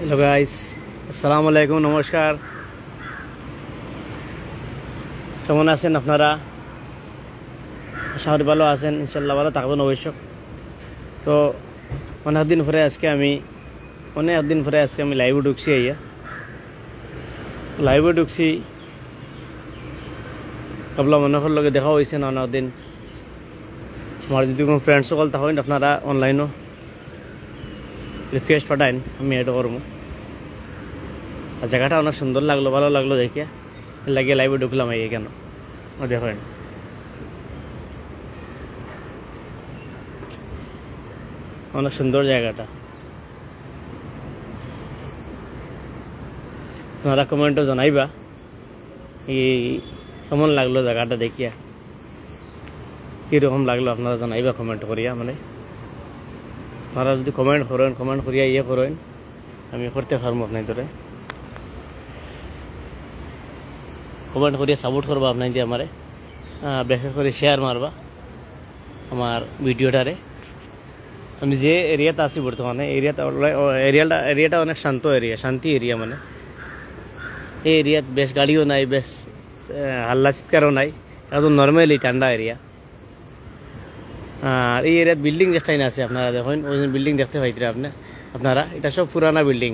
Hello guys, আসসালামু আলাইকুম, নমস্কার। কেমন আছেন আপনারা? আশা করি ভালো আছেন, ইনশাল্লাহ ভালো থাকবেন অবশ্য। তো অনেকদিন পরে আজকে আমি লাইভে ঢুকছি আপনার মানুষের লগে দেখা হয়েছে না অনেকদিন। আমার যদি কোনো ফ্রেন্ড সকল থাকেন আপনারা অনলাইনও রিকোয়েস্ট পাঠাইন, আমি এড করবো। আর জায়গাটা অনেক সুন্দর লাগলো, ভালো লাগলো দেখিয়া, লাগিয়ে লাইভে ঢুকলাম এই কেন দেখেন। অনেক সুন্দর জায়গাটা, আপনারা কমেন্টও জানাইবা এই কেমন লাগলো জায়গাটা দেখিয়া, কীরকম লাগলো আপনারা জানাইবা কমেন্ট করিয়া। মানে আপনারা যদি কমেন্ট করিয়া করেন, আমি করতে পারবো আপনার ধরে। কমেন্ট করিয়া সাপোর্ট করবা আপনার দিয়ে আমারে, বিশেষ করে শেয়ার মারবা আমার ভিডিওটারে। আমি যে এরিয়াতে আছি বর্তমানে, এরিয়াটা অনেক শান্তি এরিয়া। মানে এই এরিয়াত বেশ গাড়িও নাই, বেশ হাল্লা চিৎকারও নাই, একদম নর্মালি ঠান্ডা এরিয়া। আর এই এরিয়াত বিল্ডিং যেটাই না আছে, আপনারা দেখেন ওই বিল্ডিং দেখতে পাইতে আপনারা, এটা সব পুরানা বিল্ডিং,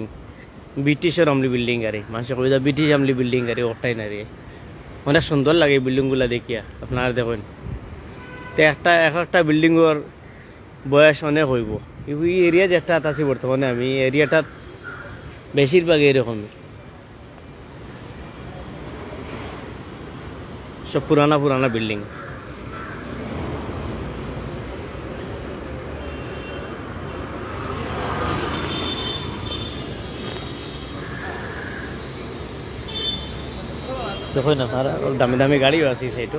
ব্রিটিশের আমলি বিল্ডিং গাড়ি, মানুষের কবিতা ব্রিটিশ আমলি বিল্ডিং গাড়ি ওটাই না রে। অনেক সুন্দর লাগে এই বিল্ডিংগুলা দেখিয়া, আপনারা দেখেন। তো একটা বিল্ডিংয়ের বয়স অনেক হইব। এই এরিয়া যেটা আছে বর্তমানে, আমি এরিয়াটাত বেশিরভাগ এরকমই, সব পুরানা বিল্ডিং। দেখুন আপনারা, দামি দামি গাড়িও আছে সেইটু।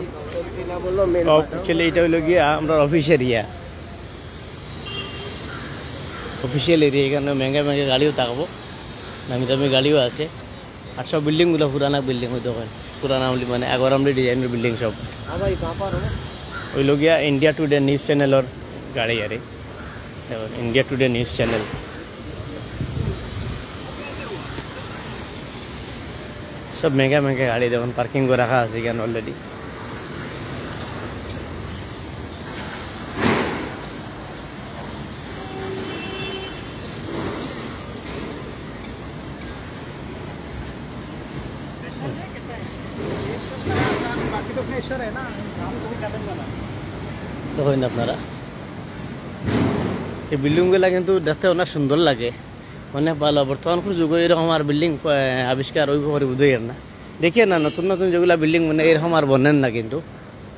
অ্যাকচুয়ালি এটা হইল গিয়া আমরা অফিসিয়াল এরিয়া, এখানে মেঙ্গা গাড়িও থাকবো, দামি দামি গাড়িও আছে। আর সব বিল্ডিংগুলো পুরানা বিল্ডিং হইতে হয়, পুরানা আমলি মানে আগর আমলি ডিজাইনের বিল্ডিং সব। হইল গিয়া ইন্ডিয়া টুডে নিউজ চ্যানেলের গাড়ি আরে, দেখুন ইন্ডিয়া টুডে নিউজ চ্যানেল। সব মেঘা গাড়ি দেখুন, পার্কিং করে রাখা আছে কেন অলরেডি। দেখুন আপনারা, এই বিল্ডিংগুলা কিন্তু দেখতে অনেক সুন্দর লাগে, অনেক ভালো। বর্তমান যুগে এরকম আর বিল্ডিং আবিষ্কার ওই করে বুঝেন না, দেখিয়ে না নতুন নতুন যেগুলা বিল্ডিং মানে এরকম আর বনেন না। কিন্তু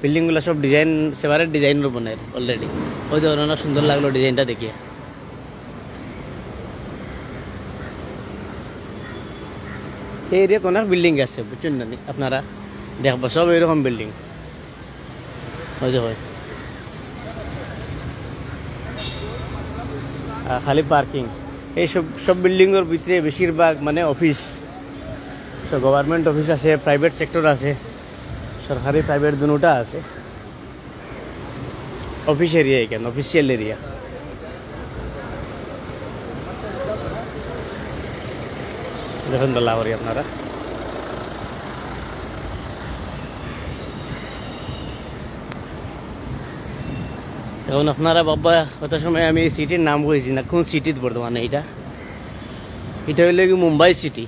বিল্ডিংগুলো সব ডিজাইন, সেপারেট ডিজাইনের বনে অলরেডি। ওই ধরনের অনেক সুন্দর লাগলো ডিজাইনটা দেখিয়ে। এই এরিয়াতে অনেক বিল্ডিং আছে বুঝছেন না, আপনারা দেখবো সব এরকম বিল্ডিং। ওই যে হয় খালি পার্কিং। এই সব বিল্ডিংয়ের ভিতরে বেশিরভাগ মানে অফিস, সব গভর্নমেন্ট অফিস আছে, প্রাইভেট সেক্টর আছে, সরকারি প্রাইভেট দুটা আছে। অফিস এরিয়া এখানে, অফিসিয়াল এরিয়া। দেখুন দোলা করি আপনারা, এখন আপনারা বাবা কত সময় আমি এই সিটির নাম কইছি না, কোন সিটিত বর্তমানে এটা হইলে কি মুম্বাই সিটি।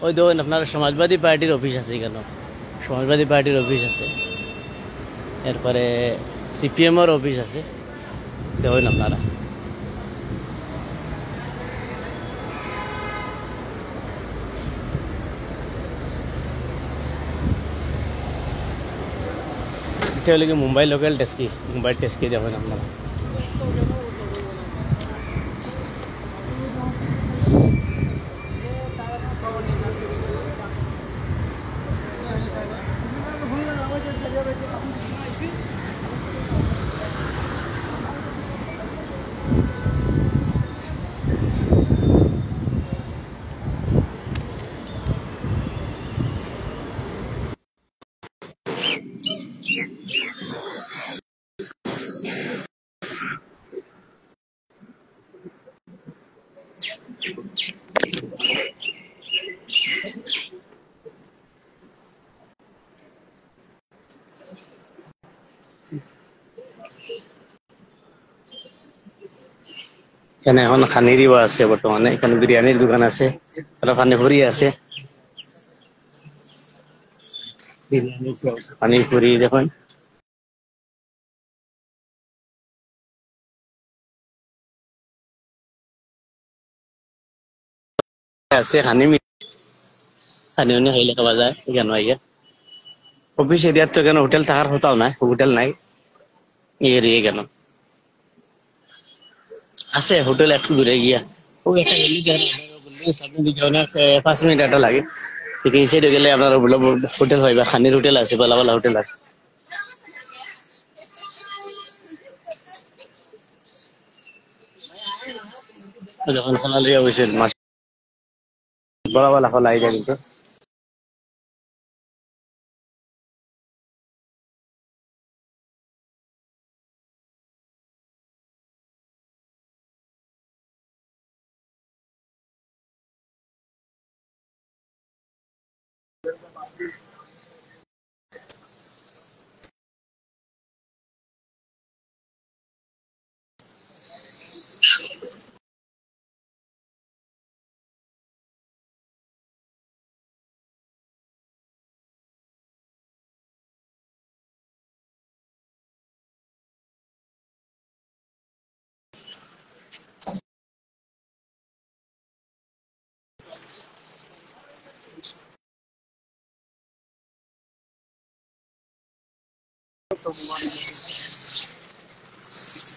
ওই দেখুন আপনারা সমাজবাদী পার্টির অফিস আছে, কেন সমাজবাদী পার্টির অফিস আছে, এরপরে সিপিএমের অফিস আছে, দেখুন আপনারা। এটা হলে কি মুম্বাই লোকাল টেস্কি দেখুন আপনারা। এখানে এখন খানিরিও আছে বর্তমানে, এখানে বিরিয়ানির দোকান আছে, আর পানিপুরি আছে, পানিপুরি দেখুন আছে, খানি উনি খাইলে খাওয়া যায় এখানে আইয়া। অফিস এরিয়ার তো এখানে হোটেল থাকার কোথাও নাই, হোটেল নাই এই এরিয়া কেন আছে, হোটেল একটু দূরে গিয়া ও একটা সামনে দিকে অনেক 5 মিনিট একটা লাগে, ঠিক এই সাইডে গেলে আপনার হোটেল পাইবা, খানির হোটেল আছে, ভালো ভালো হোটেল আছে। যখন খোলা লিয়ে অবশ্যই মাছ বড় বড় খোলা যায় কিন্তু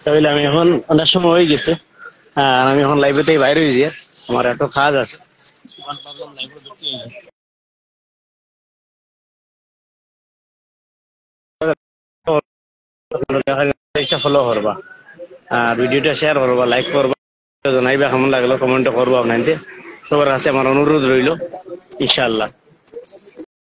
তাহলে আমি এখন অনেক সময় হয়ে গেছে, আমি এখন লাইভে থেকে বাইরে হয়ে যাই, আমার একটা কাজ আছে। ফলো করবা, ভিডিওটা শেয়ার করবা, লাইক করবা, জানাইবা কেমন লাগলো, কমেন্ট করবো আপনাদের। সবার কাছে আমার অনুরোধ রইল, ইনশাআল্লাহ।